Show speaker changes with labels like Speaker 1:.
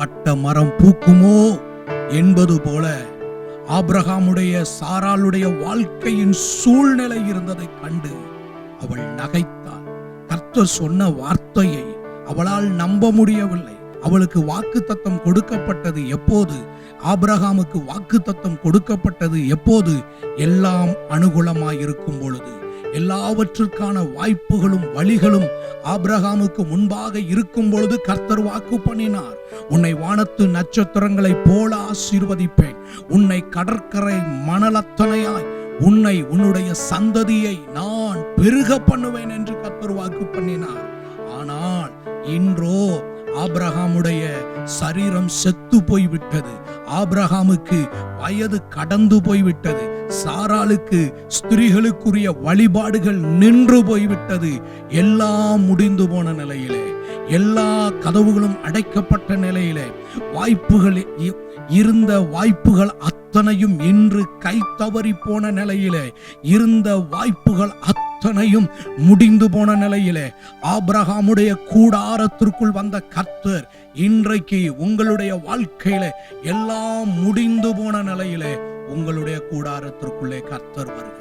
Speaker 1: பட்ட மரம் பூக்குமோ என்பது போல ஆபிரகாமுடைய சாராளுடைய வாழ்க்கையின் சூழ்நிலை இருந்ததை கண்டு அவள் நகைத்தாள். கர்த்தர் சொன்ன வார்த்தையை அவளால் நம்ப முடியவில்லை. அவளுக்கு வாக்குத்தத்தம் கொடுக்கப்பட்டது எப்போது? ஆபிரகாமுக்கு வாக்குத்தத்தம் கொடுக்கப்பட்டது எப்போது? எல்லாம் அனுகூலமாயிருக்கும் பொழுது, எல்லாவற்றிற்கான வாய்ப்புகளும் வழிகளும் ஆபிரகாமுக்கு முன்பாக இருக்கும் பொழுது கர்த்தர் வாக்கு பண்ணினார். உன்னை வானத்து நட்சத்திரங்களைப் போல ஆசீர்வதிப்பேன், உன்னை கடற்கரை மணலத்தனையாய், உன்னை உன்னுடைய சந்ததியை நான் பெருக பண்ணுவேன் என்று கர்த்தர் வாக்கு பண்ணினார். ஆனால் இன்றோ ஆபிரகாமுடைய சரீரம் செத்து போய்விட்டது. ஆபிரகாமுக்கு வயது கடந்து போய்விட்டது. சாராளுக்கு ஸ்திரீகளுக்குரிய வழிபாடுகள் நின்று போய்விட்டது. எல்லாம் முடிந்து போன நிலையிலே, எல்லா கதவுகளும் அடைக்கப்பட்ட நிலையிலே, இருந்த வாய்ப்புகள் அத்தனையும் இன்று கை தவறி போன நிலையிலே, இருந்த வாய்ப்புகள் அத்தனையும் முடிந்து போன நிலையிலே, ஆபிரகாமுடைய கூடாரத்திற்குள் வந்த கர்த்தர் இன்றைக்கு உங்களுடைய வாழ்க்கையில எல்லாம் முடிந்து போன நிலையிலே உங்களுடைய கூடாரத்திற்குள்ளே கர்த்தர் வருகிறார்.